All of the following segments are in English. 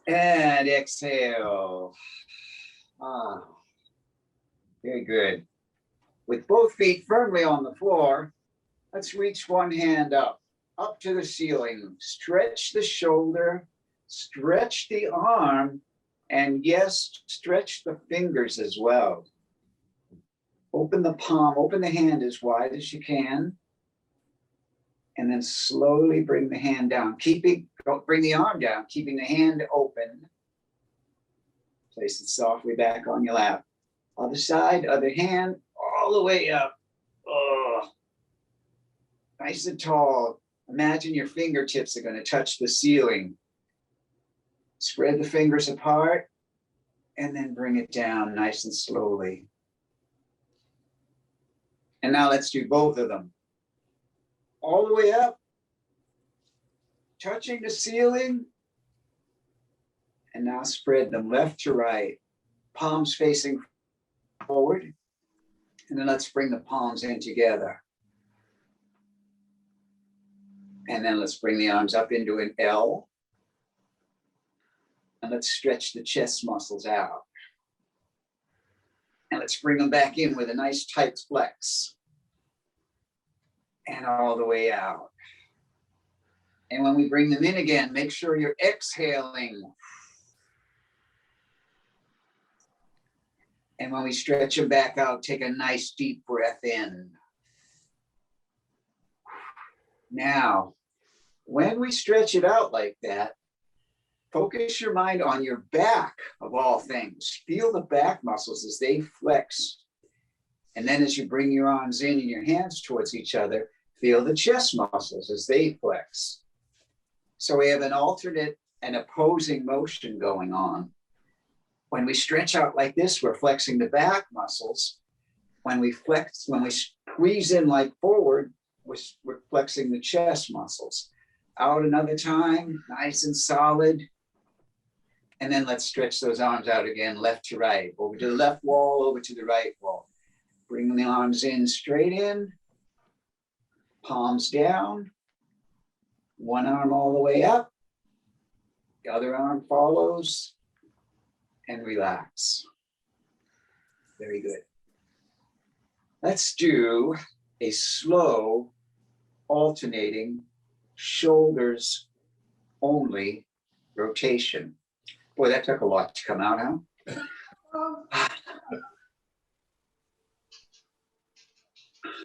And exhale. Ah, very good. With both feet firmly on the floor, let's reach one hand up to the ceiling. Stretch the shoulder, stretch the arm, and yes, stretch the fingers as well. Open the palm, open the hand as wide as you can. And then slowly bring the hand down. Bring the arm down, keeping the hand open. Place it softly back on your lap. Other side, other hand, all the way up. Oh, nice and tall. Imagine your fingertips are going to touch the ceiling. Spread the fingers apart and then bring it down nice and slowly. And now let's do both of them. All the way up, touching the ceiling. And now spread them left to right, palms facing forward. And then let's bring the palms in together. And then let's bring the arms up into an L. And let's stretch the chest muscles out. And let's bring them back in with a nice tight flex. And all the way out. And when we bring them in again, make sure you're exhaling. And when we stretch them back out, take a nice deep breath in. Now, when we stretch it out like that, focus your mind on your back of all things. Feel the back muscles as they flex. And then as you bring your arms in and your hands towards each other, feel the chest muscles as they flex. So we have an alternate and opposing motion going on. When we stretch out like this, we're flexing the back muscles. When we squeeze in like forward, we're flexing the chest muscles. Out another time, nice and solid. And then let's stretch those arms out again, left to right, over to the left wall, over to the right wall. Bring the arms in, straight in, palms down, one arm all the way up, the other arm follows, and relax. Very good. Let's do a slow, alternating, shoulders only rotation. Boy, that took a lot to come out, huh?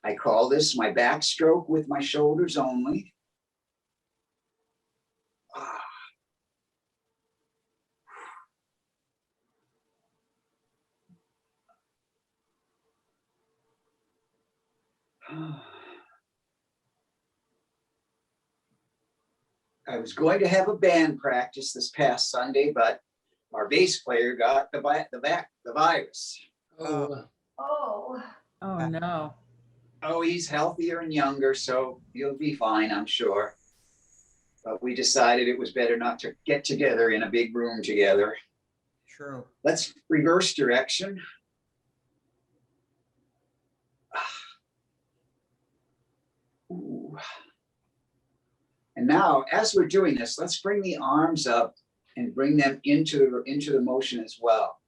I call this my backstroke with my shoulders only. I was going to have a band practice this past Sunday, but our bass player got the virus. Oh no. Oh, he's healthier and younger, so he'll be fine, I'm sure. But we decided it was better not to get together in a big room together. True. Let's reverse direction. Ooh. And now, as we're doing this, let's bring the arms up and bring them into the motion as well.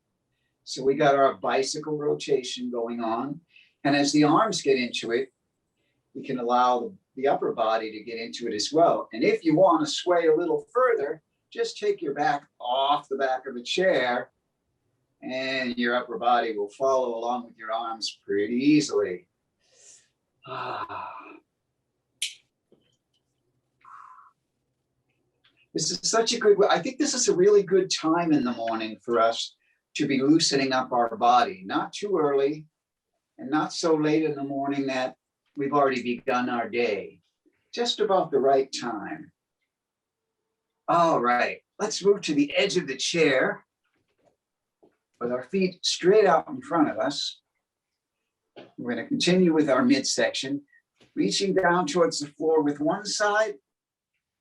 So we got our bicycle rotation going on. And as the arms get into it, we can allow the upper body to get into it as well. And if you want to sway a little further, just take your back off the back of the chair and your upper body will follow along with your arms pretty easily. This is such a good, I think this is a really good time in the morning for us to be loosening up our body, not too early and not so late in the morning that we've already begun our day, just about the right time. All right, let's move to the edge of the chair with our feet straight out in front of us. We're going to continue with our midsection, reaching down towards the floor with one side,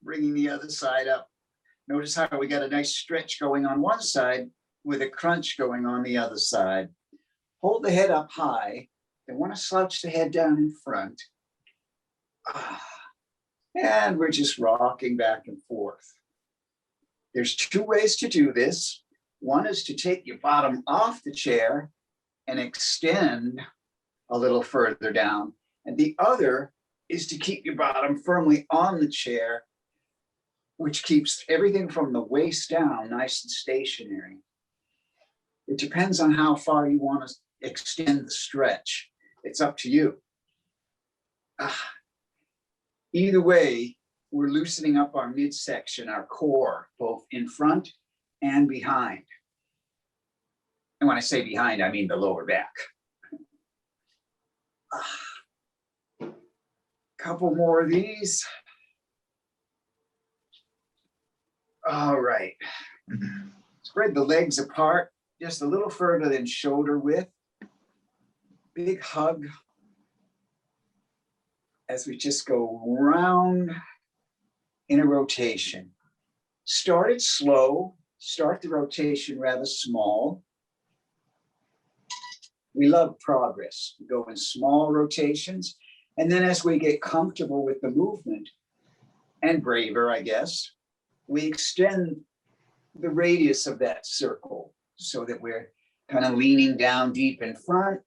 bringing the other side up. Notice how we got a nice stretch going on one side with a crunch going on the other side. Hold the head up high. Then want to slouch the head down in front. And we're just rocking back and forth. There's two ways to do this. One is to take your bottom off the chair and extend a little further down. And the other is to keep your bottom firmly on the chair, which keeps everything from the waist down nice and stationary. It depends on how far you want to extend the stretch. It's up to you. Either way, we're loosening up our midsection, our core, both in front and behind. And when I say behind, I mean the lower back. Couple more of these. All right. Spread the legs apart just a little further than shoulder width. Big hug as we just go round in a rotation. Start it slow. Start the rotation rather small. We love progress. We go in small rotations. And then as we get comfortable with the movement, and braver, I guess, we extend the radius of that circle so that we're kind of leaning down deep in front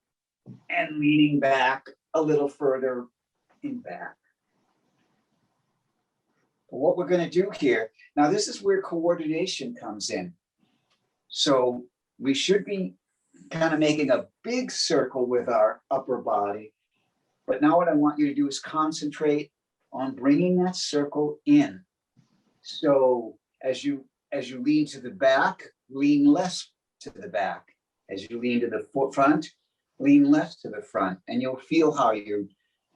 and leaning back a little further in back. What we're going to do here, now this is where coordination comes in. So we should be kind of making a big circle with our upper body. But now what I want you to do is concentrate on bringing that circle in. So as you lean to the back, lean less to the back. As you lean to the front, lean left to the front. And you'll feel how you're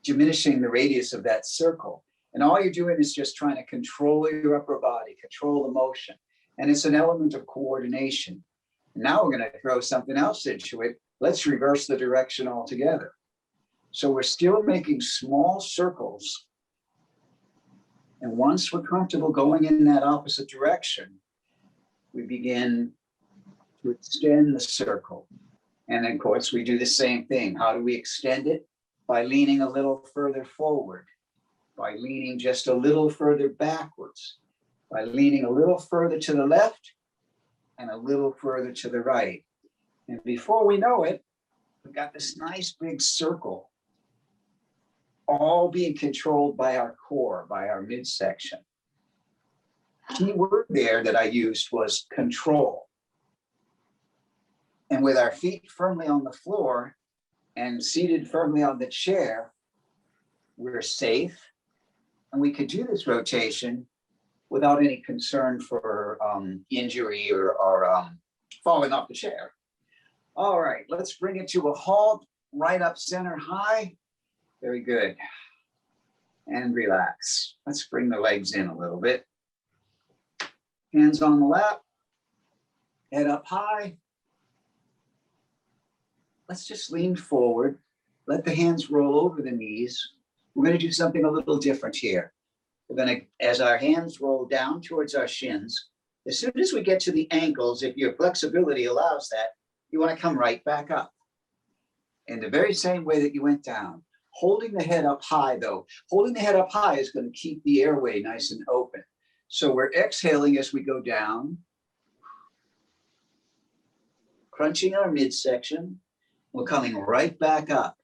diminishing the radius of that circle. And all you're doing is just trying to control your upper body, control the motion. And it's an element of coordination. And now we're going to throw something else into it. Let's reverse the direction altogether. So we're still making small circles. And once we're comfortable going in that opposite direction, we begin to extend the circle. And of course, we do the same thing. How do we extend it? By leaning a little further forward, by leaning just a little further backwards, by leaning a little further to the left and a little further to the right. And before we know it, we've got this nice big circle, all being controlled by our core, by our midsection. Key word there that I used was control. And with our feet firmly on the floor and seated firmly on the chair, we're safe. And we could do this rotation without any concern for injury or falling off the chair. All right, let's bring it to a halt, right up center high. Very good. And relax. Let's bring the legs in a little bit. Hands on the lap, head up high. Let's just lean forward. Let the hands roll over the knees. We're going to do something a little different here. We're going to, as our hands roll down towards our shins, as soon as we get to the ankles, if your flexibility allows that, you want to come right back up. In the very same way that you went down. Holding the head up high, though. Holding the head up high is going to keep the airway nice and open. So we're exhaling as we go down, crunching our midsection. We're coming right back up.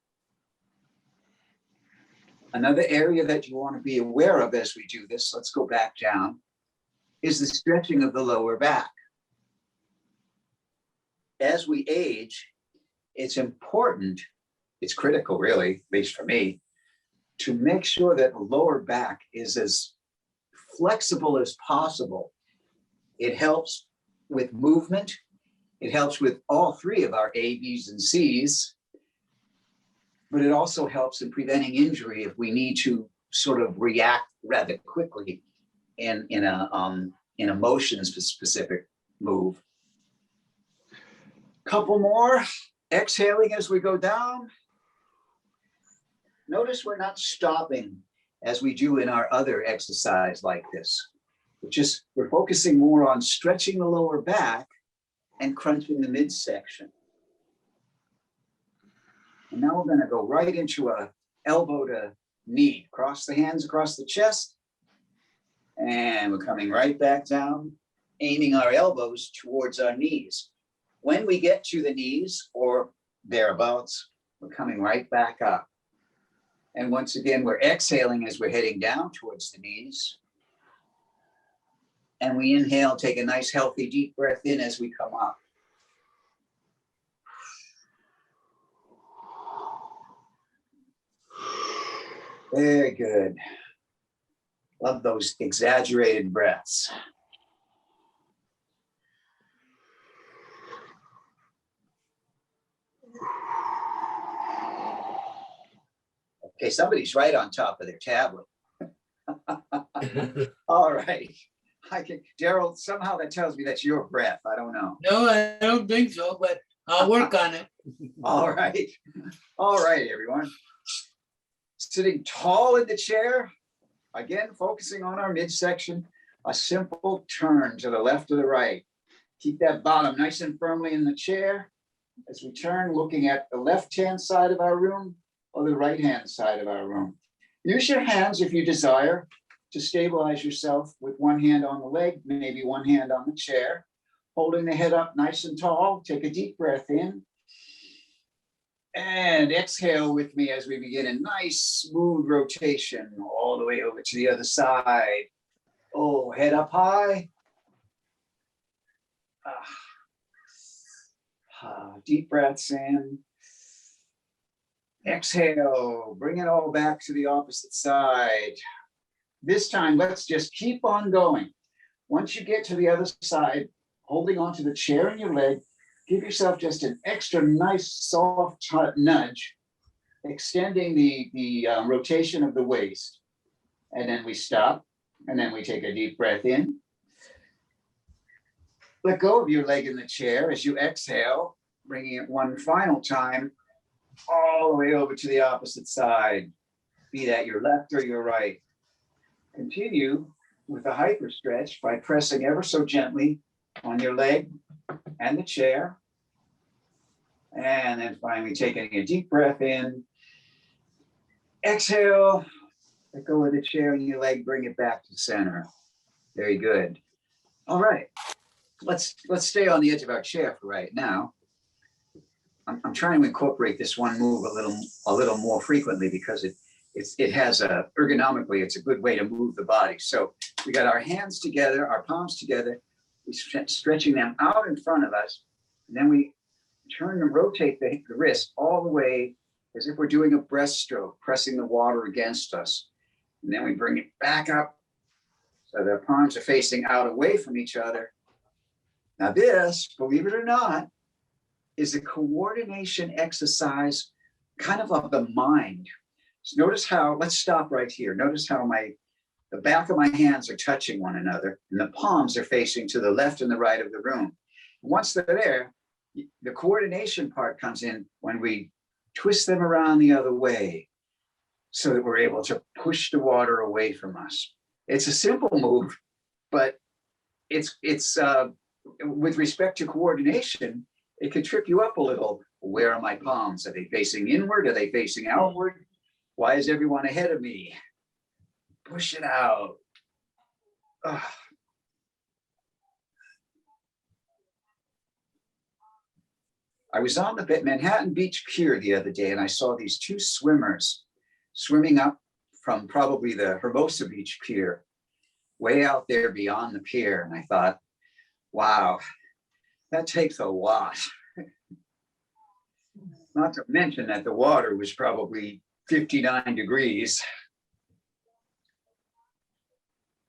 Another area that you want to be aware of as we do this, let's go back down, is the stretching of the lower back. As we age, it's important, it's critical really, at least for me, to make sure that the lower back is as flexible as possible. It helps with movement. It helps with all three of our A, B's, and C's, but it also helps in preventing injury if we need to sort of react rather quickly in a motion-specific move. Couple more, exhaling as we go down. Notice we're not stopping as we do in our other exercise like this. We're focusing more on stretching the lower back and crunching the midsection. And now we're going to go right into a elbow to knee. Cross the hands across the chest. And we're coming right back down aiming our elbows towards our knees. When we get to the knees or thereabouts, we're coming right back up. And once again, we're exhaling as we're heading down towards the knees. And we inhale, take a nice healthy deep breath in as we come up. Very good. Love those exaggerated breaths. Okay, somebody's right on top of their tablet. All right. Daryl, somehow that tells me that's your breath. I don't know. No, I don't think so, but I'll work on it. All right. All right, everyone. Sitting tall in the chair. Again, focusing on our midsection. A simple turn to the left or the right. Keep that bottom nice and firmly in the chair. As we turn, looking at the left-hand side of our room or the right-hand side of our room. Use your hands if you desire to stabilize yourself with one hand on the leg, maybe one hand on the chair, holding the head up nice and tall. Take a deep breath in and exhale with me as we begin a nice smooth rotation all the way over to the other side. Oh, head up high. Deep breaths in. Exhale, bring it all back to the opposite side. This time, let's just keep on going. Once you get to the other side, holding onto the chair in your leg, give yourself just an extra nice soft nudge, extending the rotation of the waist. And then we stop, and then we take a deep breath in. Let go of your leg in the chair as you exhale, bringing it one final time all the way over to the opposite side, be that your left or your right. Continue with a hyper stretch by pressing ever so gently on your leg and the chair. And then finally taking a deep breath in. Exhale, let go of the chair and your leg, bring it back to center. Very good. All right, let's stay on the edge of our chair for right now. I'm trying to incorporate this one move a little more frequently because it has ergonomically, it's a good way to move the body. So we got our hands together, our palms together, we're stretching them out in front of us, and then we turn and rotate the wrist all the way as if we're doing a breaststroke, pressing the water against us. And then we bring it back up so the palms are facing out away from each other. Now this, believe it or not, is a coordination exercise kind of the mind. So notice how, let's stop right here. Notice how the back of my hands are touching one another and the palms are facing to the left and the right of the room. Once they're there, the coordination part comes in when we twist them around the other way so that we're able to push the water away from us. It's a simple move, but it's with respect to coordination, it could trip you up a little. Where are my palms? Are they facing inward? Are they facing outward? Why is everyone ahead of me? Push it out. Ugh. I was on the Manhattan Beach Pier the other day and I saw these two swimmers swimming up from probably the Hermosa Beach Pier, way out there beyond the pier. And I thought, wow, that takes a lot. Not to mention that the water was probably 59 degrees.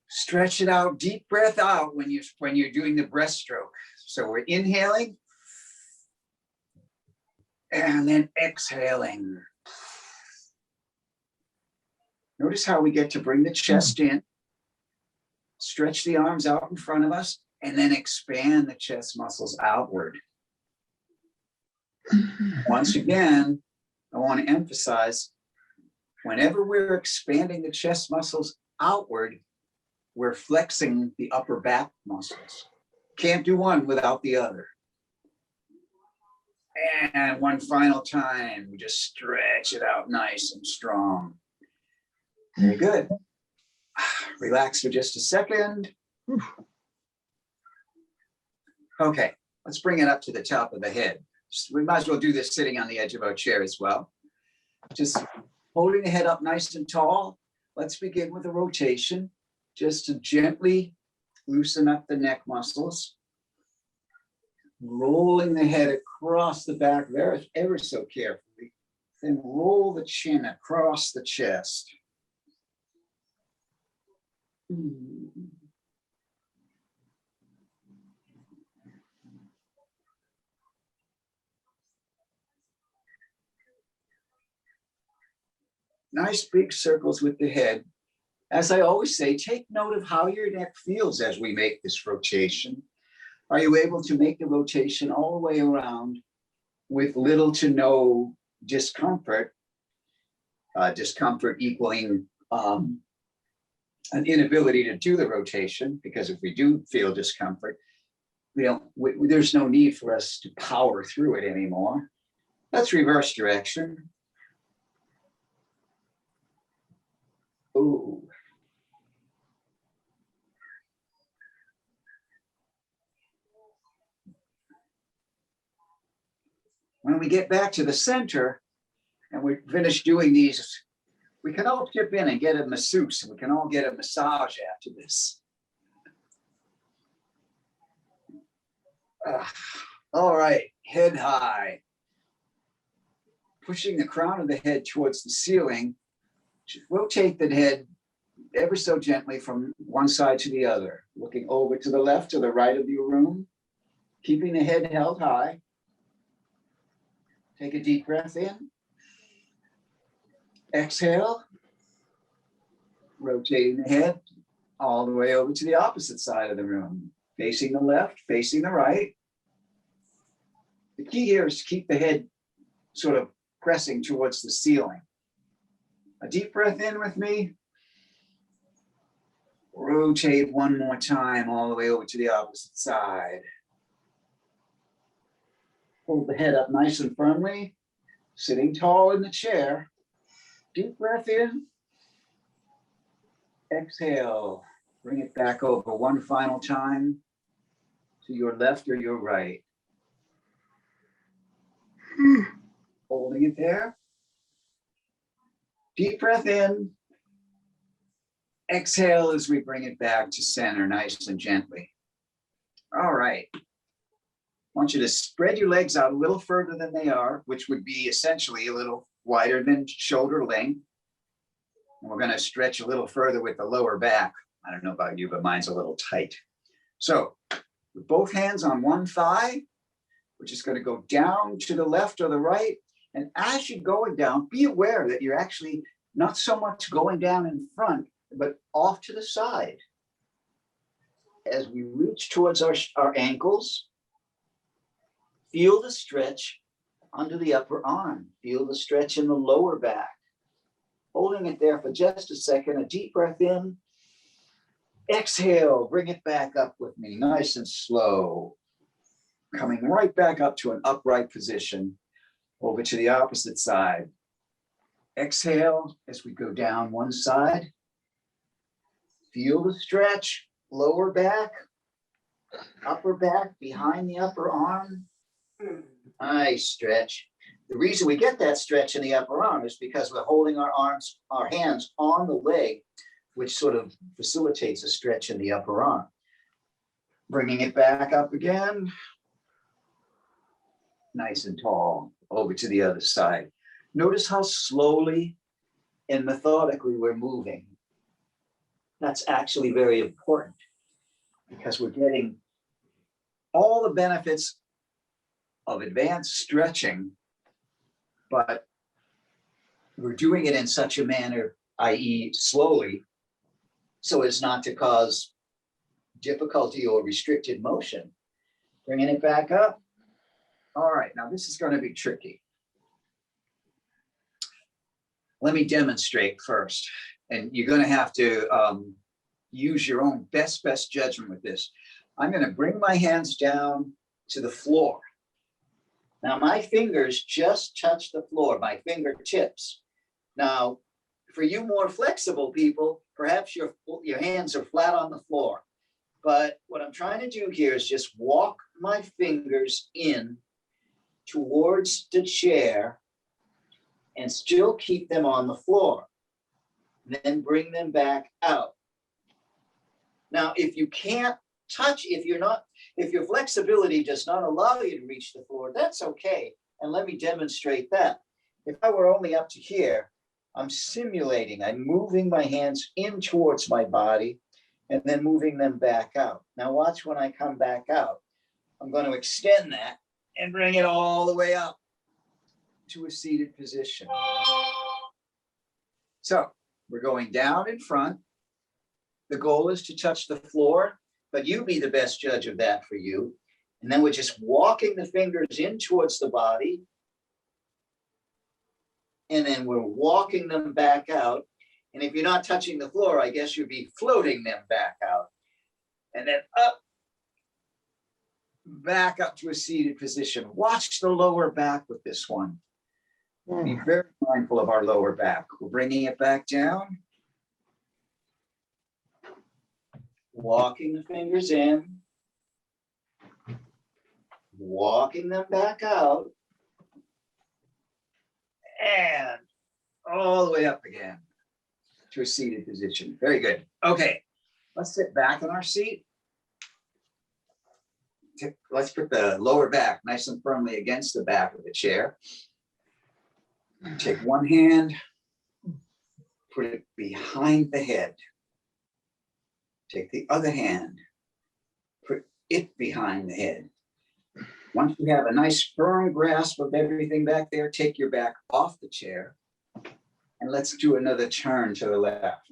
Stretch it out, deep breath out when you're doing the breaststroke. So we're inhaling and then exhaling. Notice how we get to bring the chest in, stretch the arms out in front of us, and then expand the chest muscles outward. Once again, I want to emphasize, whenever we're expanding the chest muscles outward, we're flexing the upper back muscles. Can't do one without the other. And one final time, we just stretch it out nice and strong. Very good. Relax for just a second. Okay, let's bring it up to the top of the head. We might as well do this sitting on the edge of our chair as well. Just holding the head up nice and tall. Let's begin with a rotation, just to gently loosen up the neck muscles. Rolling the head across the back there ever so carefully. Then roll the chin across the chest. Nice big circles with the head. As I always say, take note of how your neck feels as we make this rotation. Are you able to make the rotation all the way around with little to no discomfort? Discomfort equaling an inability to do the rotation, because if we do feel discomfort, there's no need for us to power through it anymore. Let's reverse direction. Ooh. When we get back to the center and we finish doing these, we can all chip in and get a masseuse, and we can all get a massage after this. All right, head high. Pushing the crown of the head towards the ceiling. Rotate the head ever so gently from one side to the other, looking over to the left or the right of your room, keeping the head held high. Take a deep breath in. Exhale. Rotating the head all the way over to the opposite side of the room, facing the left, facing the right. The key here is to keep the head sort of pressing towards the ceiling. A deep breath in with me. Rotate one more time all the way over to the opposite side. Hold the head up nice and firmly, sitting tall in the chair. Deep breath in. Exhale. Bring it back over one final time to your left or your right. Holding it there. Deep breath in. Exhale as we bring it back to center, nice and gently. All right. I want you to spread your legs out a little further than they are, which would be essentially a little wider than shoulder length. And we're going to stretch a little further with the lower back. I don't know about you, but mine's a little tight. So with both hands on one thigh, we're just going to go down to the left or the right. And as you're going down, be aware that you're actually not so much going down in front, but off to the side. As we reach towards our ankles, feel the stretch under the upper arm. Feel the stretch in the lower back. Holding it there for just a second, a deep breath in. Exhale, bring it back up with me, nice and slow. Coming right back up to an upright position. Over to the opposite side. Exhale as we go down one side. Feel the stretch, lower back, upper back, behind the upper arm. Nice stretch. The reason we get that stretch in the upper arm is because we're holding our hands on the leg, which sort of facilitates a stretch in the upper arm. Bringing it back up again. Nice and tall. Over to the other side. Notice how slowly and methodically we're moving. That's actually very important because we're getting all the benefits of advanced stretching, but we're doing it in such a manner, i.e. slowly, so as not to cause difficulty or restricted motion. Bringing it back up. All right, now this is going to be tricky. Let me demonstrate first, and you're going to have to use your own best judgment with this. I'm going to bring my hands down to the floor. Now my fingers just touch the floor, my fingertips. Now, for you more flexible people, perhaps your hands are flat on the floor. But what I'm trying to do here is just walk my fingers in towards the chair and still keep them on the floor. Then bring them back out. Now, if you can't touch, if your flexibility does not allow you to reach the floor, that's okay. And let me demonstrate that. If I were only up to here, I'm simulating, I'm moving my hands in towards my body and then moving them back out. Now watch when I come back out. I'm going to extend that and bring it all the way up to a seated position. So we're going down in front. The goal is to touch the floor, but you be the best judge of that for you. And then we're just walking the fingers in towards the body. And then we're walking them back out. And if you're not touching the floor, I guess you'd be floating them back out. And then up, back up to a seated position. Watch the lower back with this one. Be very mindful of our lower back. We're bringing it back down. Walking the fingers in. Walking them back out. And all the way up again to a seated position. Very good. Okay, let's sit back in our seat. Let's put the lower back nice and firmly against the back of the chair. Take one hand, put it behind the head. Take the other hand, put it behind the head. Once you have a nice firm grasp of everything back there, take your back off the chair and let's do another turn to the left.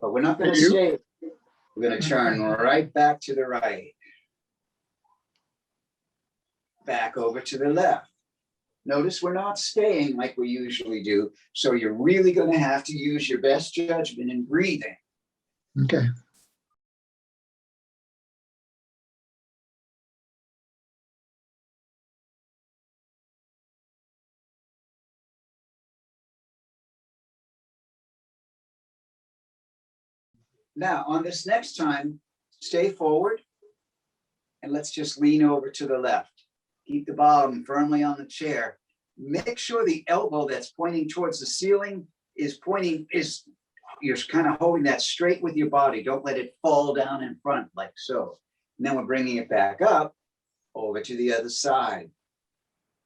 But we're not going to stay. We're going to turn right back to the right. Back over to the left. Notice we're not staying like we usually do. So you're really going to have to use your best judgment in breathing. Okay. Now, on this next time, stay forward and let's just lean over to the left. Keep the bottom firmly on the chair. Make sure the elbow that's pointing towards the ceiling you're kind of holding that straight with your body. Don't let it fall down in front like so. And then we're bringing it back up over to the other side.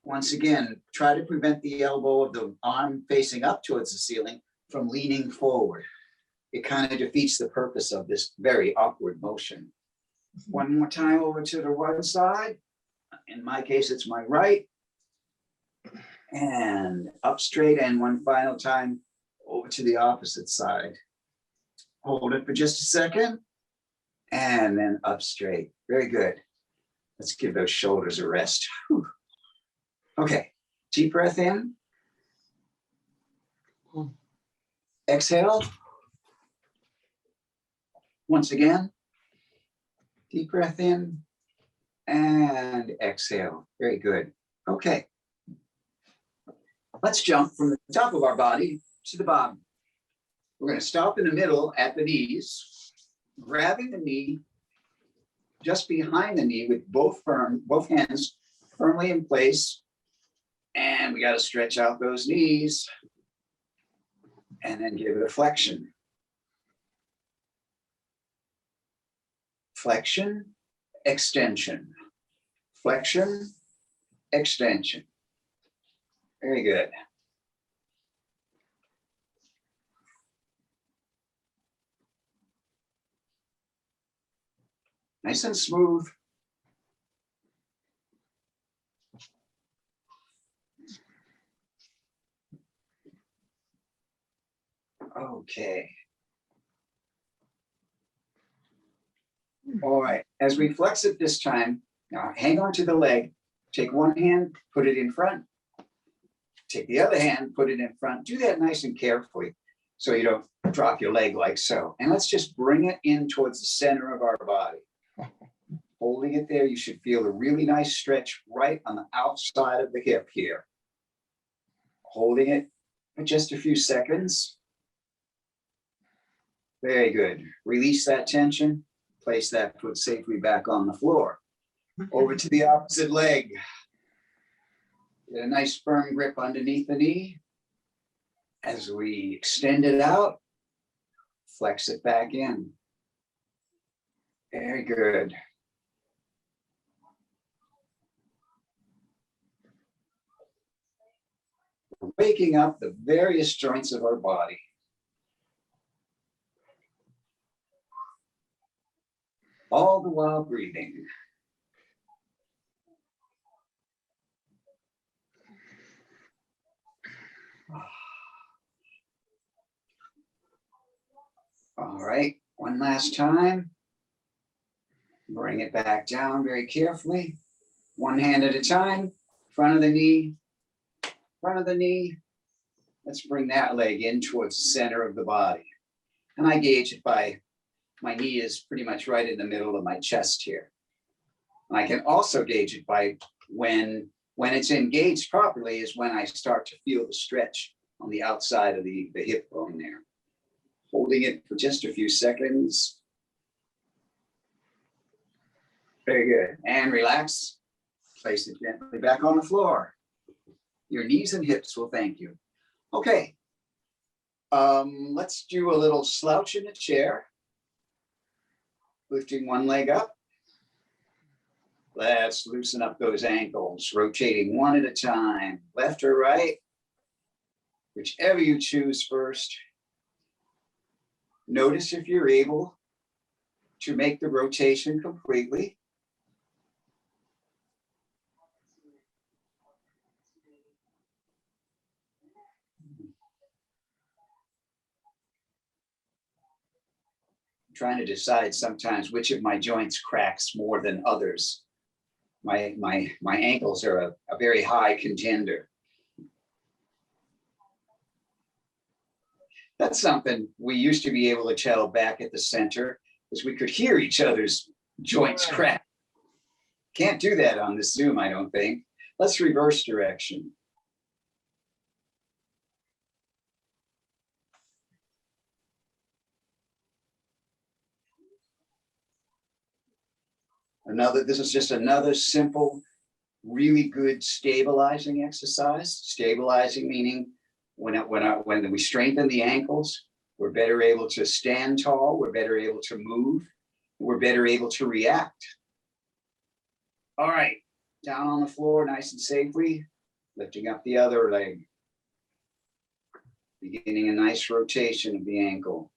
Once again, try to prevent the elbow of the arm facing up towards the ceiling from leaning forward. It kind of defeats the purpose of this very awkward motion. One more time over to the one side. In my case, it's my right. And up straight, and one final time over to the opposite side. Hold it for just a second. And then up straight. Very good. Let's give those shoulders a rest. Whew. Okay, deep breath in. Exhale. Once again, deep breath in and exhale. Very good. Okay. Let's jump from the top of our body to the bottom. We're going to stop in the middle at the knees, grabbing the knee just behind the knee with both hands firmly in place. And we got to stretch out those knees and then give it a flexion. Flexion, extension, flexion, extension. Very good. Nice and smooth. Okay. All right, as we flex it this time, now hang on to the leg, take one hand, put it in front, take the other hand, put it in front. Do that nice and carefully so you don't drop your leg like so. And let's just bring it in towards the center of our body. Holding it there, you should feel a really nice stretch right on the outside of the hip here. Holding it for just a few seconds. Very good. Release that tension. place that foot safely back on the floor. Over to the opposite leg. Get a nice firm grip underneath the knee. As we extend it out, flex it back in. Very good. We're waking up the various joints of our body. All the while breathing. All right, one last time. Bring it back down very carefully. One hand at a time, front of the knee, front of the knee. Let's bring that leg in towards the center of the body. And I gauge it by, my knee is pretty much right in the middle of my chest here. And I can also gauge it by when it's engaged properly is when I start to feel the stretch on the outside of the hip bone there. Holding it for just a few seconds. Very good. And relax. Place it gently back on the floor. Your knees and hips will thank you. Okay. Let's do a little slouch in a chair. Lifting one leg up. Let's loosen up those ankles, rotating one at a time, left or right, whichever you choose first. Notice if you're able to make the rotation completely. I'm trying to decide sometimes which of my joints cracks more than others. My ankles are a very high contender. That's something we used to be able to tell back at the center, is we could hear each other's joints crack. Can't do that on this Zoom, I don't think. Let's reverse direction. This is just another simple, really good stabilizing exercise. Stabilizing meaning when we strengthen the ankles, we're better able to stand tall, we're better able to move, we're better able to react. All right, down on the floor nice and safely, lifting up the other leg. Beginning a nice rotation of the ankle.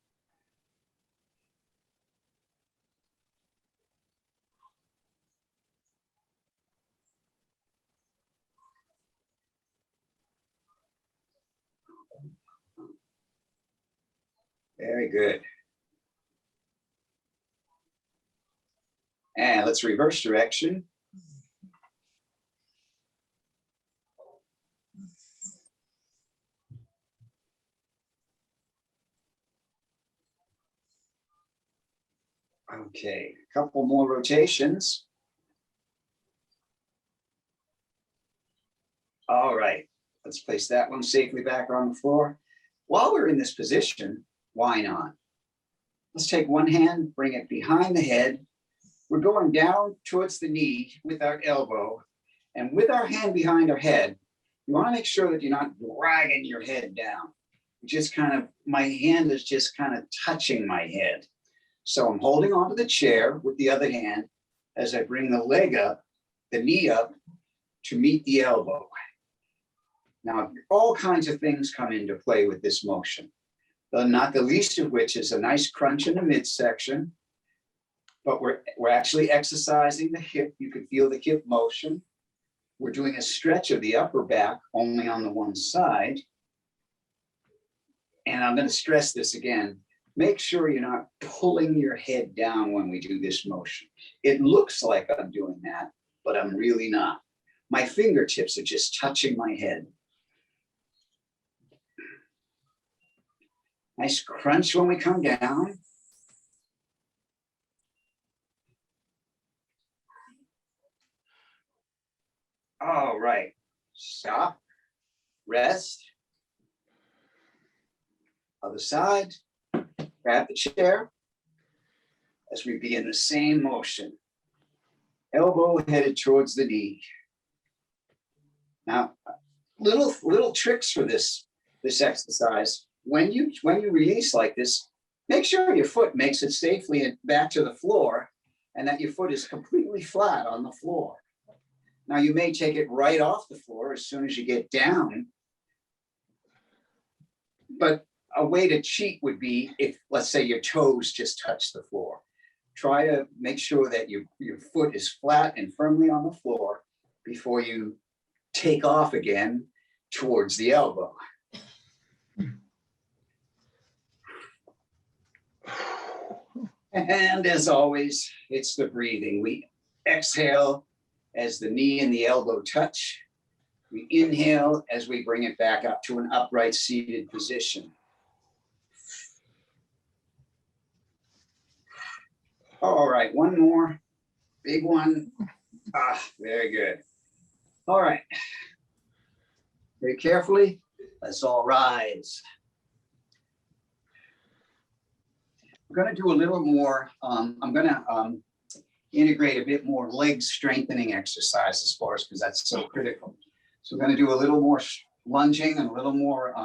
Very good. And let's reverse direction. Okay, a couple more rotations. All right, let's place that one safely back on the floor. While we're in this position, why not? Let's take one hand, bring it behind the head. We're going down towards the knee with our elbow, and with our hand behind our head, you want to make sure that you're not dragging your head down. Just kind of, my hand is just kind of touching my head. So I'm holding onto the chair with the other hand as I bring the leg up, the knee up to meet the elbow. Now, all kinds of things come into play with this motion, not the least of which is a nice crunch in the midsection, but we're actually exercising the hip. You can feel the hip motion. We're doing a stretch of the upper back only on the one side. And I'm going to stress this again. Make sure you're not pulling your head down when we do this motion. It looks like I'm doing that, but I'm really not. My fingertips are just touching my head. Nice crunch when we come down. All right, stop, rest. Other side, grab the chair. as we begin the same motion. Elbow headed towards the knee. Now, little tricks for this exercise. When you release like this, make sure your foot makes it safely back to the floor and that your foot is completely flat on the floor. Now you may take it right off the floor as soon as you get down, but a way to cheat would be if, let's say, your toes just touch the floor. Try to make sure that your foot is flat and firmly on the floor before you take off again towards the elbow. And as always, it's the breathing. We exhale as the knee and the elbow touch. We inhale as we bring it back up to an upright seated position. All right, one more, big one. Very good. All right, very carefully, let's all rise. I'm going to do a little more, I'm going to integrate a bit more leg strengthening exercises for us because that's so critical. So we're going to do a little more lunging and a little more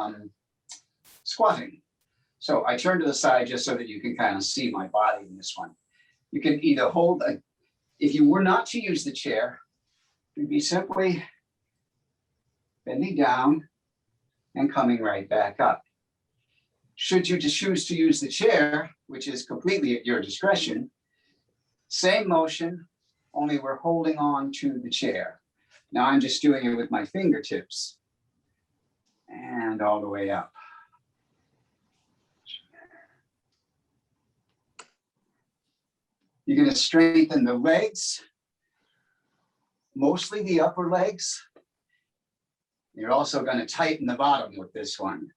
squatting. So I turn to the side just so that you can kind of see my body in this one. You can either hold, if you were not to use the chair, you'd be simply bending down and coming right back up. Should you just choose to use the chair, which is completely at your discretion, same motion, only we're holding on to the chair. Now I'm just doing it with my fingertips and all the way up. You're going to strengthen the legs, mostly the upper legs. You're also going to tighten the bottom with this one.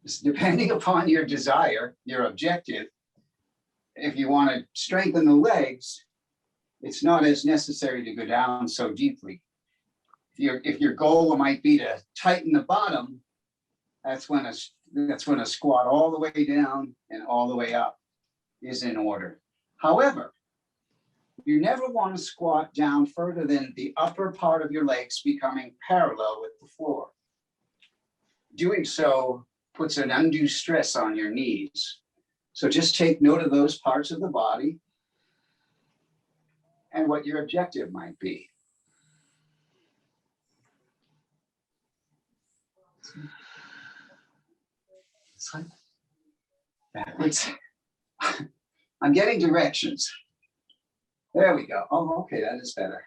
Just depending upon your desire, your objective, if you want to strengthen the legs, it's not as necessary to go down so deeply. If your goal might be to tighten the bottom, that's when a squat all the way down and all the way up is in order. However, you never want to squat down further than the upper part of your legs becoming parallel with the floor. Doing so puts an undue stress on your knees. So just take note of those parts of the body and what your objective might be. Backwards. I'm getting directions. There we go. Oh, okay, that is better.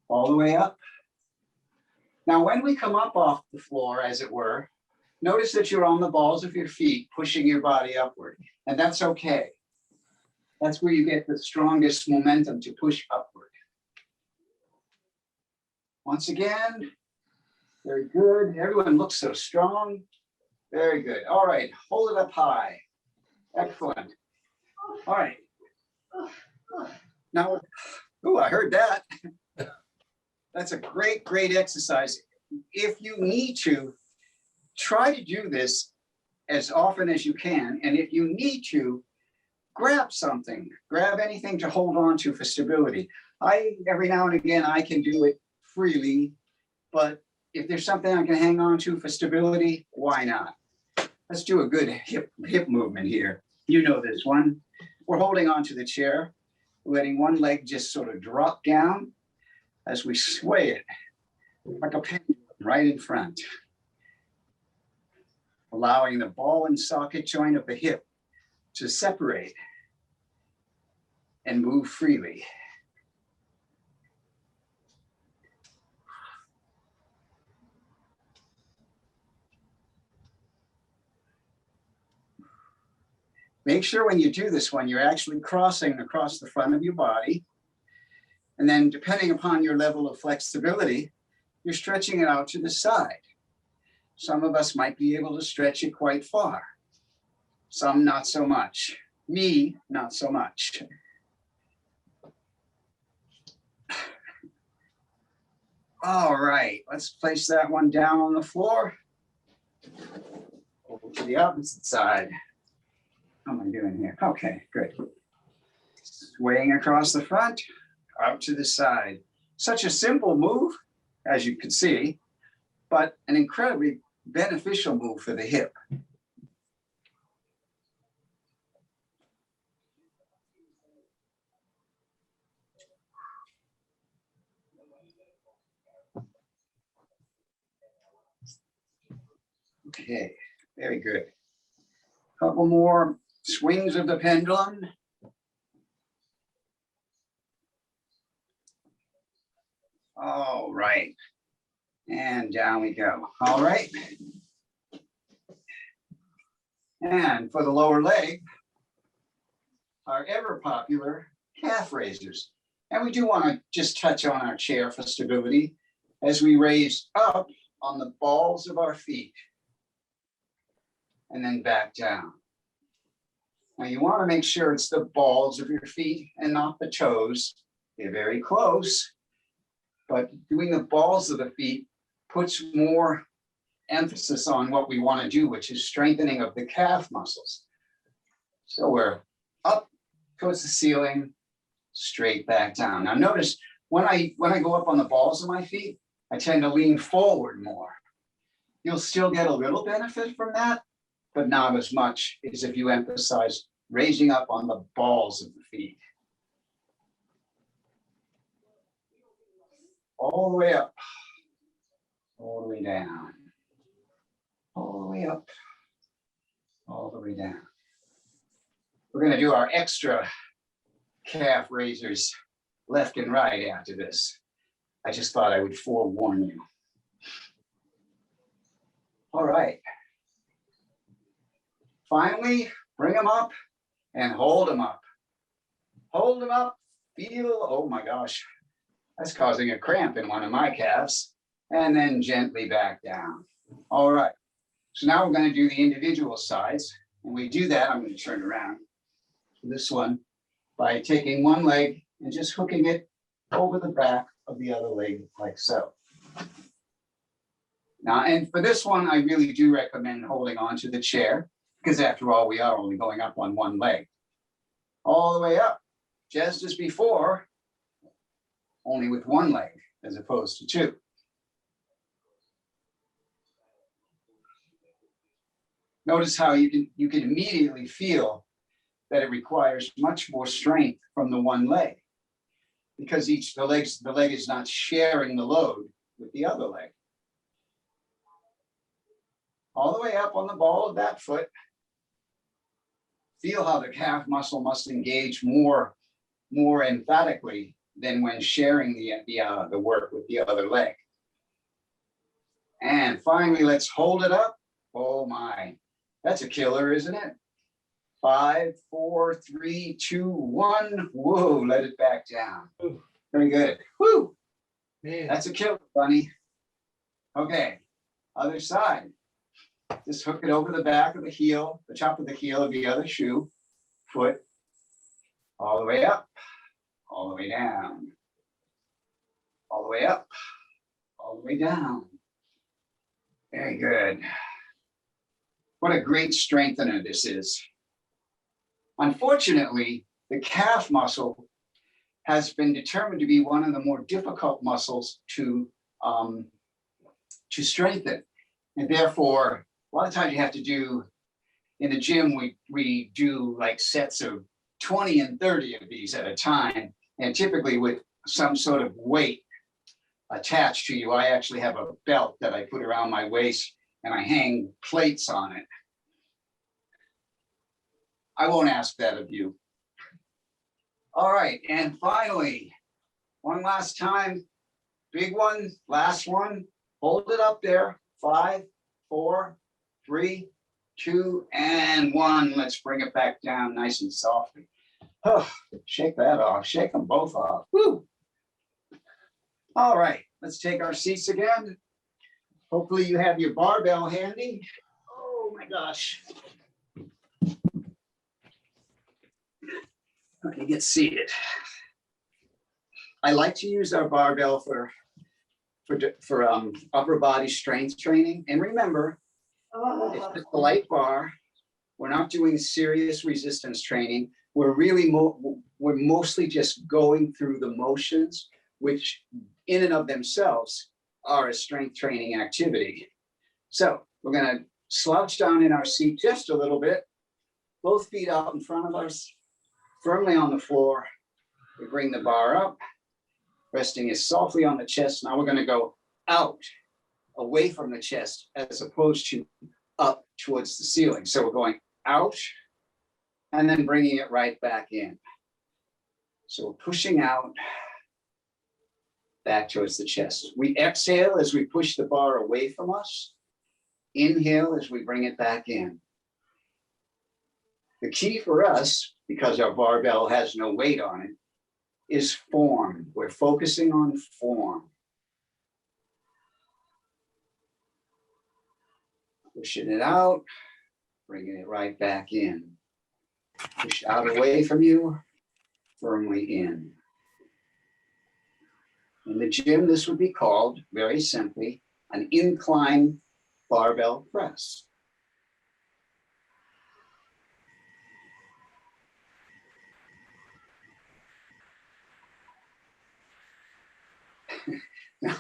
All the way up. Now, when we come up off the floor, as it were, notice that you're on the balls of your feet, pushing your body upward, and that's okay. That's where you get the strongest momentum to push upward. Once again, very good. Everyone looks so strong. Very good. All right, hold it up high. Excellent. All right. Now, oh, I heard that. That's a great, great exercise. If you need to, try to do this as often as you can. And if you need to, grab something, grab anything to hold on to for stability. Every now and again, I can do it freely, but if there's something I can hang on to for stability, why not? Let's do a good hip movement here. You know this one. We're holding on to the chair, letting one leg just sort of drop down as we sway it like a pendulum right in front. Allowing the ball and socket joint of the hip to separate and move freely. Make sure when you do this one, you're actually crossing across the front of your body. And then depending upon your level of flexibility, you're stretching it out to the side. Some of us might be able to stretch it quite far. Some not so much. Me, not so much. All right, let's place that one down on the floor. Over to the opposite side. How am I doing here? Okay, good. swaying across the front, out to the side. Such a simple move, as you can see, but an incredibly beneficial move for the hip. Okay, very good. Couple more swings of the pendulum. All right. And down we go. All right. And for the lower leg, our ever popular calf raisers. And we do want to just touch on our chair for stability as we raise up on the balls of our feet and then back down. Now you want to make sure it's the balls of your feet and not the toes. They're very close, but doing the balls of the feet puts more emphasis on what we want to do, which is strengthening of the calf muscles. So we're up towards the ceiling, straight back down. Now notice when I go up on the balls of my feet, I tend to lean forward more. You'll still get a little benefit from that, but not as much as if you emphasize raising up on the balls of the feet. All the way up, all the way down, all the way up, all the way down. We're going to do our extra calf raisers left and right after this. I just thought I would forewarn you. All right. Finally, bring them up and hold them up. Hold them up, feel, oh my gosh, that's causing a cramp in one of my calves. And then gently back down. All right. So now we're going to do the individual sides. And we do that, I'm going to turn around this one by taking one leg and just hooking it over the back of the other leg like so. Now, and for this one, I really do recommend holding on to the chair because after all, we are only going up on one leg. All the way up, just as before, only with one leg as opposed to two. Notice how you can immediately feel that it requires much more strength from the one leg because the leg is not sharing the load with the other leg. All the way up on the ball of that foot. Feel how the calf muscle must engage more emphatically than when sharing the work with the other leg. And finally, let's hold it up. Oh my, that's a killer, isn't it? 5, 4, 3, 2, 1. Whoa, let it back down. Very good. Woo! Man. That's a killer, bunny. Okay, other side. Just hook it over the back of the heel, the top of the heel of the other shoe, foot, all the way up, all the way down, all the way up, all the way down. Very good. What a great strengthener this is. Unfortunately, the calf muscle has been determined to be one of the more difficult muscles to strengthen. And therefore, a lot of times you have to do, in the gym, we do like sets of 20 and 30 of these at a time. And typically with some sort of weight attached to you. I actually have a belt that I put around my waist and I hang plates on it. I won't ask that of you. All right, and finally, one last time, big one, last one, hold it up there, 5, 4, 3, 2, and 1. Let's bring it back down nice and softly. Oh, shake that off, shake them both off. Woo. All right, let's take our seats again. Hopefully you have your barbell handy. Oh my gosh. Okay, get seated. I like to use our barbell for upper body strength training. And remember, it's just a light bar. We're not doing serious resistance training. We're really we're mostly just going through the motions, which in and of themselves are a strength training activity. So we're going to slouch down in our seat just a little bit, both feet out in front of us, firmly on the floor. We bring the bar up, resting it softly on the chest. Now we're going to go out, away from the chest, as opposed to up towards the ceiling. So we're going out and then bringing it right back in. So we're pushing out, back towards the chest. We exhale as we push the bar away from us. Inhale as we bring it back in. The key for us, because our barbell has no weight on it, is form. We're focusing on form. Pushing it out, bringing it right back in. Push out away from you, firmly in. In the gym, this would be called, very simply, an incline barbell press. Now,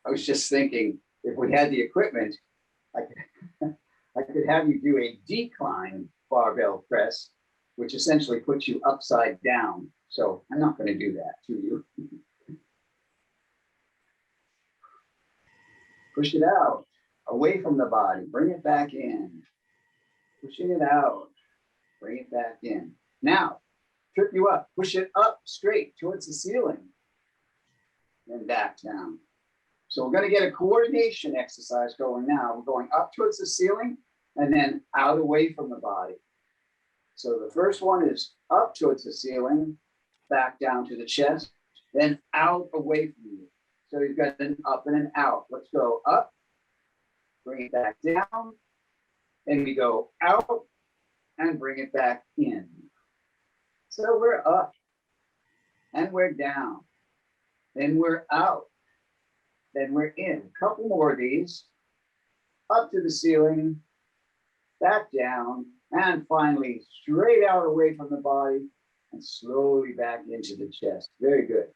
I was just thinking, if we had the equipment, I could have you do a decline barbell press, which essentially puts you upside down. So I'm not going to do that to you. Push it out, away from the body, bring it back in. Pushing it out, bring it back in. Now, trip you up, push it up straight towards the ceiling, then back down. So we're going to get a coordination exercise going now. We're going up towards the ceiling and then out away from the body. So the first one is up towards the ceiling, back down to the chest, then out away from you. So you've got an up and an out. Let's go up, bring it back down, and we go out and bring it back in. So we're up and we're down, then we're out, then we're in. A couple more of these, up to the ceiling, back down, and finally straight out away from the body and slowly back into the chest. Very good.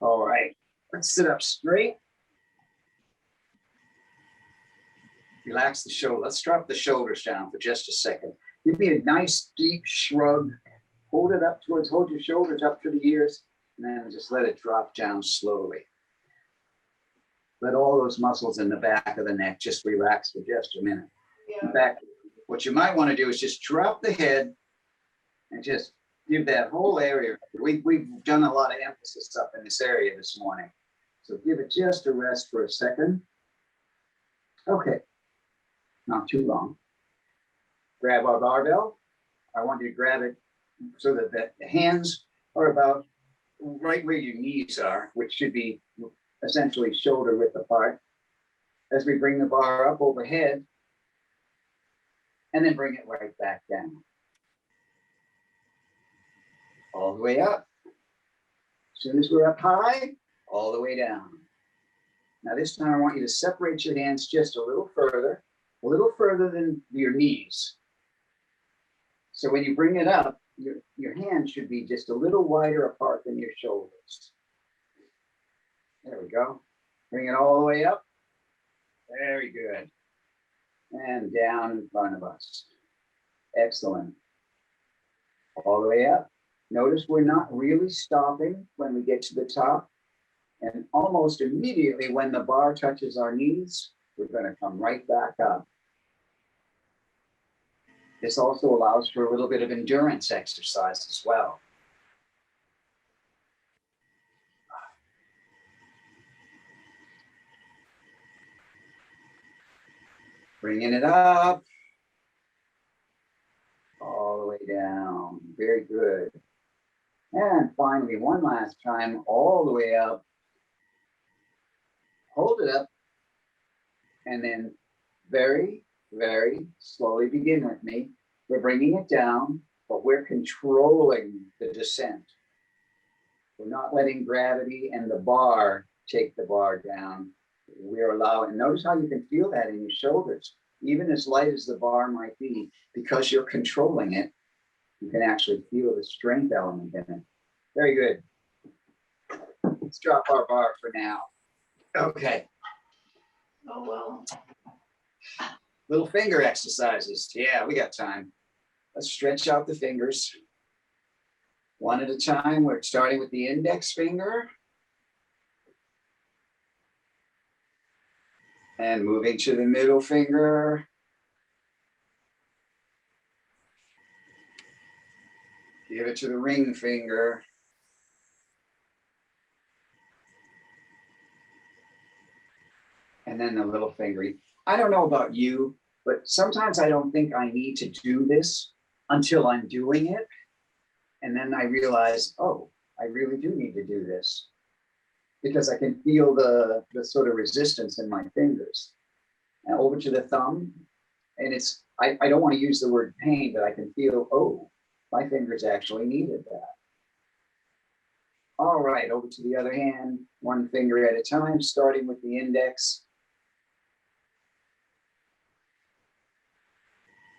All right, let's sit up straight. Relax the shoulder. Let's drop the shoulders down for just a second. Give me a nice deep shrug. Hold it up towards, hold your shoulders up to the ears, and then just let it drop down slowly. Let all those muscles in the back of the neck just relax for just a minute. Yeah. In fact, what you might want to do is just drop the head and just give that whole area. We've done a lot of emphasis up in this area this morning. So give it just a rest for a second. Okay, not too long. Grab our barbell. I want you to grab it so that the hands are about right where your knees are, which should be essentially shoulder width apart. As we bring the bar up overhead, and then bring it right back down. All the way up. As soon as we're up high, all the way down. Now this time I want you to separate your hands just a little further than your knees. So when you bring it up, your hands should be just a little wider apart than your shoulders. There we go. Bring it all the way up. Very good. And down in front of us. Excellent. All the way up. Notice we're not really stopping when we get to the top. And almost immediately when the bar touches our knees, we're going to come right back up. This also allows for a little bit of endurance exercise as well. Bringing it up, all the way down. Very good. And finally, one last time, all the way up. Hold it up, and then very, very slowly begin with me. We're bringing it down, but we're controlling the descent. We're not letting gravity and the bar take the bar down. We're allowing, notice how you can feel that in your shoulders. Even as light as the bar might be, because you're controlling it, you can actually feel the strength element in it. Very good. Let's drop our bar for now. Okay. Oh, well. Little finger exercises. Yeah, we got time. Let's stretch out the fingers. One at a time. We're starting with the index finger. And moving to the middle finger. Give it to the ring finger. And then the little finger. I don't know about you, but sometimes I don't think I need to do this until I'm doing it. And then I realize, oh, I really do need to do this because I can feel the sort of resistance in my fingers. And over to the thumb. And it's, I don't want to use the word pain, but I can feel, oh, my fingers actually needed that. All right, over to the other hand, one finger at a time, starting with the index.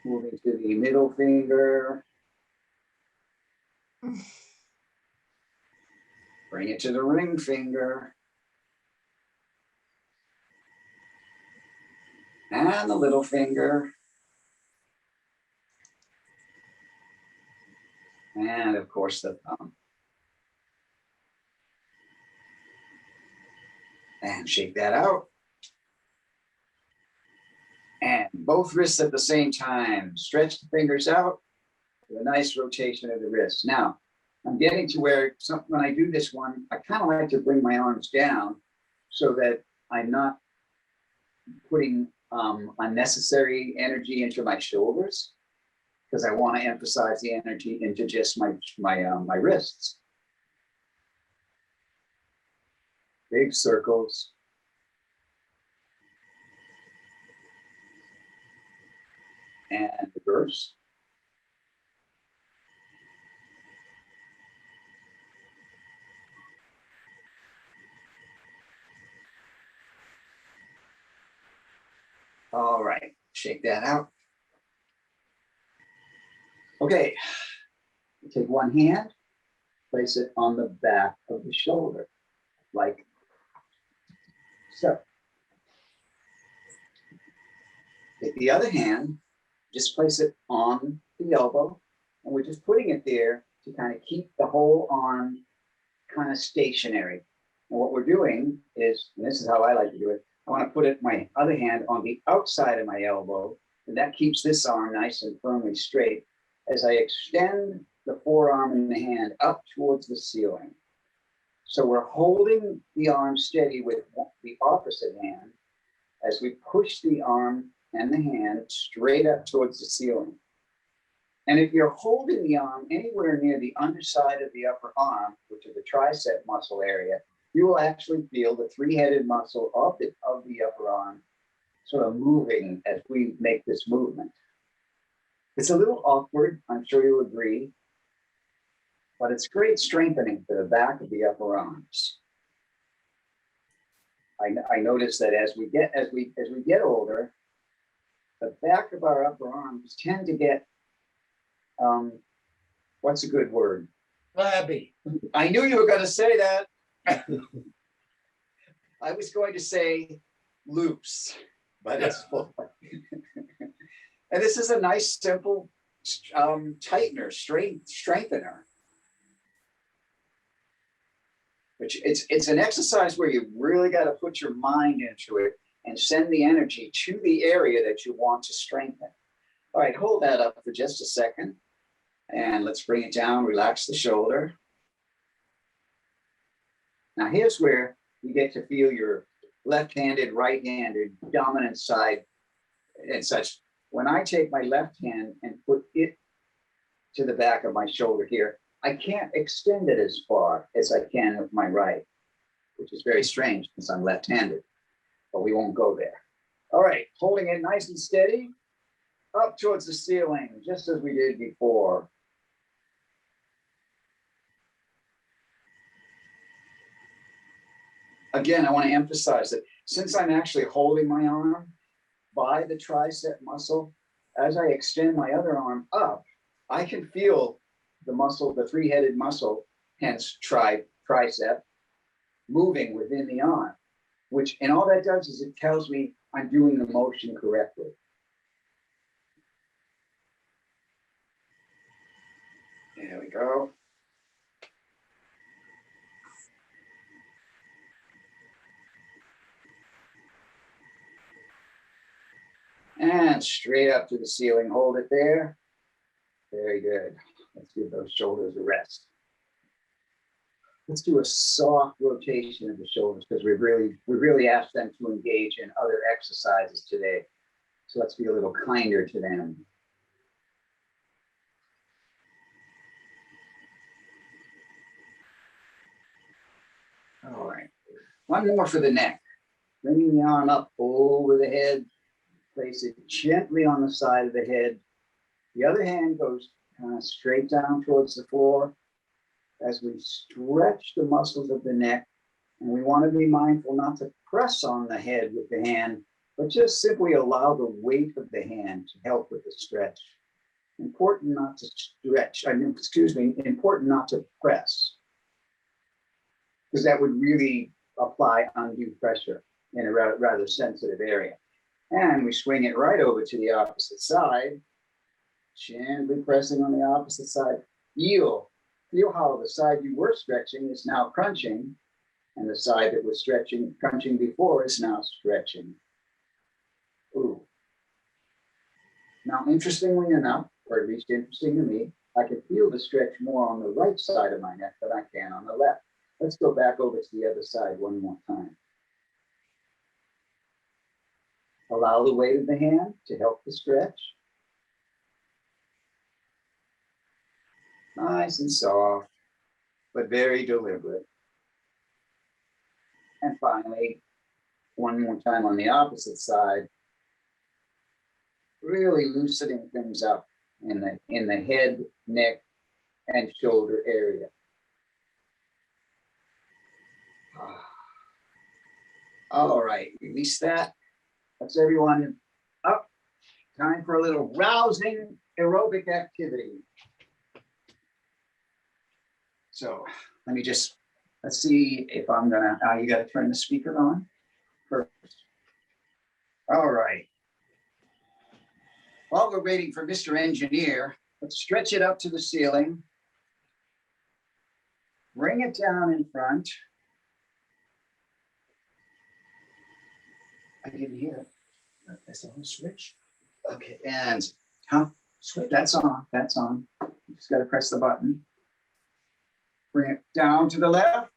Moving to the middle finger. Bring it to the ring finger. And the little finger. And of course the thumb. And shake that out. And both wrists at the same time. Stretch the fingers out with a nice rotation of the wrists. Now, I'm getting to where when I do this one, I kind of like to bring my arms down so that I'm not putting unnecessary energy into my shoulders, because I want to emphasize the energy into just my wrists. Big circles. And reverse. All right, shake that out. Okay, take one hand, place it on the back of the shoulder, like so. Take the other hand, just place it on the elbow, and we're just putting it there to kind of keep the whole arm kind of stationary. And what we're doing is, and this is how I like to do it, I want to put my other hand on the outside of my elbow, and that keeps this arm nice and firmly straight as I extend the forearm and the hand up towards the ceiling. So we're holding the arm steady with the opposite hand as we push the arm and the hand straight up towards the ceiling. And if you're holding the arm anywhere near the underside of the upper arm, which is the tricep muscle area, you will actually feel the three-headed muscle of the upper arm sort of moving as we make this movement. It's a little awkward, I'm sure you'll agree, but it's great strengthening for the back of the upper arms. I notice that as we get older, the back of our upper arms tend to get, what's a good word? Flabby. I knew you were going to say that. I was going to say loose, but it's full. And this is a nice, simple tightener, strengthener. Which it's an exercise where you really got to put your mind into it and send the energy to the area that you want to strengthen. All right, hold that up for just a second. And let's bring it down, relax the shoulder. Now here's where you get to feel your left-handed, right-handed, dominant side and such. When I take my left hand and put it to the back of my shoulder here, I can't extend it as far as I can with my right, which is very strange since I'm left-handed, but we won't go there. All right, holding it nice and steady, up towards the ceiling, just as we did before. Again, I want to emphasize that since I'm actually holding my arm by the tricep muscle, as I extend my other arm up, I can feel the muscle, the three-headed muscle, hence tricep, moving within the arm, and all that does is it tells me I'm doing the motion correctly. There we go. And straight up to the ceiling, hold it there. Very good. Let's give those shoulders a rest. Let's do a soft rotation of the shoulders because we really asked them to engage in other exercises today. So let's be a little kinder to them. All right. One more for the neck. Bringing the arm up over the head. Place it gently on the side of the head. The other hand goes kind of straight down towards the floor as we stretch the muscles of the neck. And we want to be mindful not to press on the head with the hand, but just simply allow the weight of the hand to help with the stretch. Important not to stretch, important not to press, because that would really apply undue pressure in a rather sensitive area. And we swing it right over to the opposite side, gently pressing on the opposite side. Feel how the side you were stretching is now crunching, and the side that was crunching before is now stretching. Ooh. Now, interestingly enough, or at least interesting to me, I can feel the stretch more on the right side of my neck than I can on the left. Let's go back over to the other side one more time. Allow the weight of the hand to help the stretch. Nice and soft, but very deliberate. And finally, one more time on the opposite side, really loosening things up in the head, neck, and shoulder area. All right, release that. Let's everyone up. Time for a little rousing aerobic activity. So let's see if I'm gonna, you gotta turn the speaker on first. All right. While we're waiting for Mr. Engineer, let's stretch it up to the ceiling. Bring it down in front. I didn't hear it. That's the whole switch. Okay, and switch. That's on. You just got to press the button. Bring it down to the left.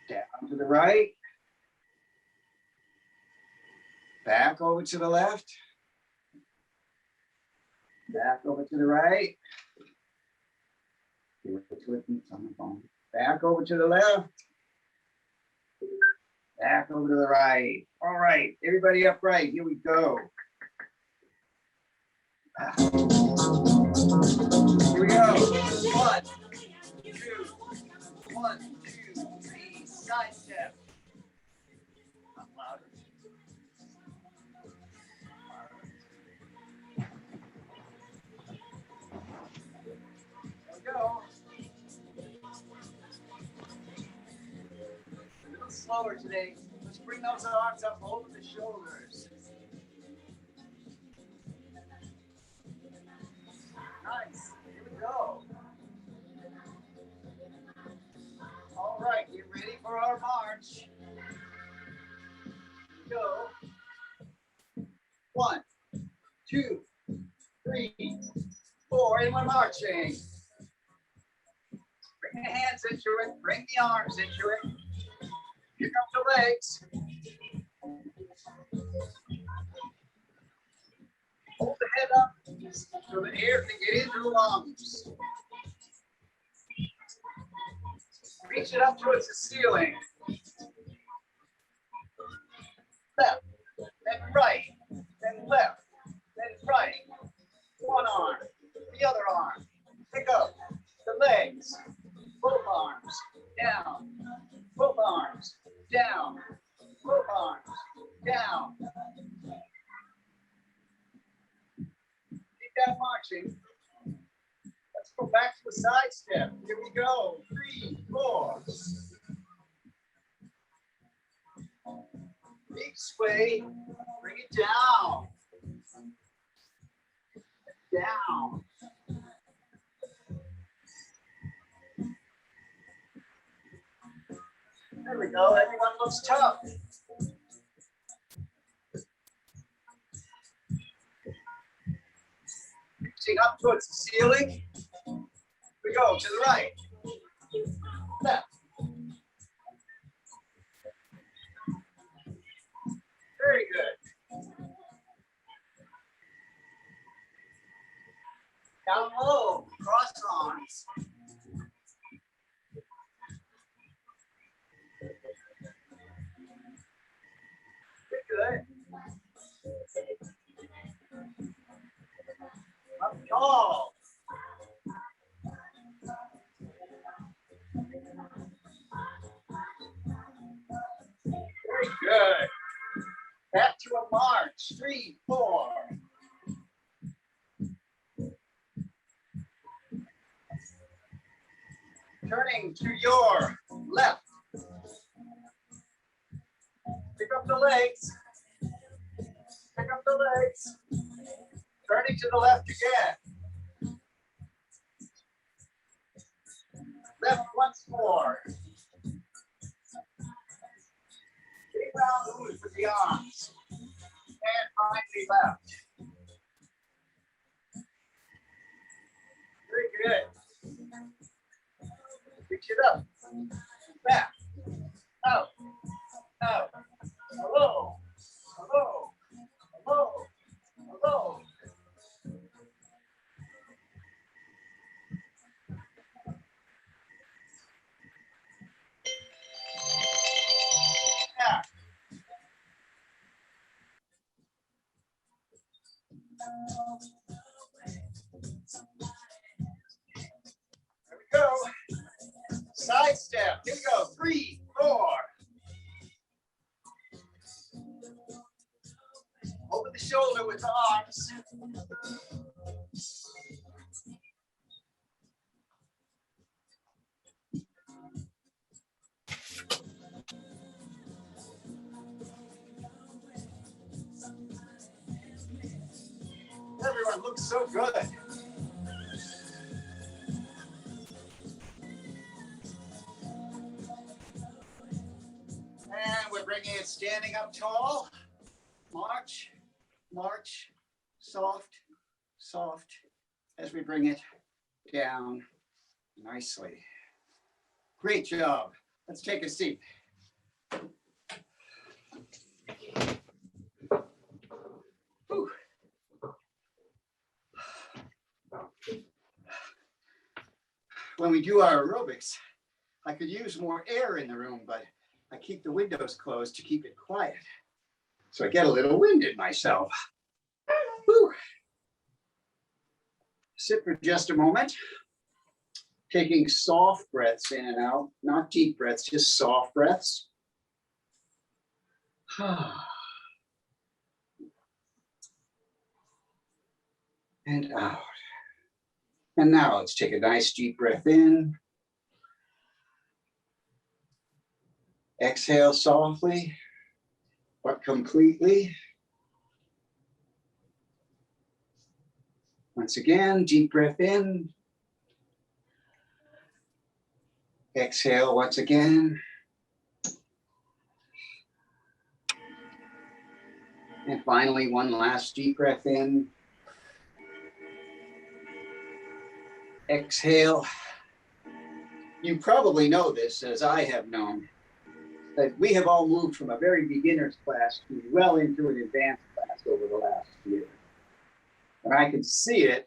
Down to the right. Back over to the left. Back over to the right. On the phone. Back over to the left. Back over to the right. All right, everybody upright. Here we go. Here we go. 1, 2, 1, 2, 3. Side step. Up louder. There we go. A little slower today. Let's bring those arms up over the shoulders. Nice. Here we go. All right, get ready for our march. Here we go. 1, 2, 3, 4, and we're marching. Bring the hands into it. Bring the arms into it. Here come the legs. Hold the head up so the air can get into the lungs. Reach it up towards the ceiling. Left, then right, then left, then right. One arm, the other arm. Pick up the legs. Both arms down. Both arms down. Both arms down. Keep that marching. Let's Go back to a side step. Here we go. 3, 4. Big sway. Bring it down. Down. There we go. Everyone looks tough. Reaching up towards the ceiling. We go to the right. Left. Very good. Down low. Cross arms. Good. Up tall. Very good. Back to a march. 3, 4. Turning to your left. Pick up the legs. Pick up the legs. Turning to the left again. Left once more. Big round moves with the arms. And finally left. Very good. Reach it up. Back. Out. Out. Hello. Hello. Hello. Hello. Yeah. There we go. Side step. Here we go. 3, 4. Over the shoulder with the arms. Everyone looks so good. And we're bringing it standing up tall. March, march, soft, soft, as we bring it down nicely. Great job. Let's take a seat. Whew. When we do our aerobics, I could use more air in the room, but I keep the windows closed to keep it quiet. So I get a little winded myself. Whew. Sit for just a moment. Taking soft breaths in and out, not deep breaths, just soft breaths. And out. And now let's take a nice deep breath in. Exhale softly, but completely. Once again, deep breath in. Exhale once again. And finally, one last deep breath in. Exhale. You probably know this, as I have known, that we have all moved from a very beginner's class to well into an advanced class over the last year. And I can see it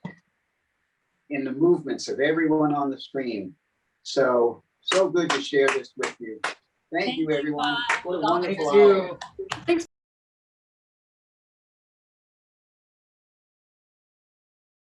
in the movements of everyone on the screen. So good to share this with you. Thank you, everyone. What a wonderful hour. Thanks.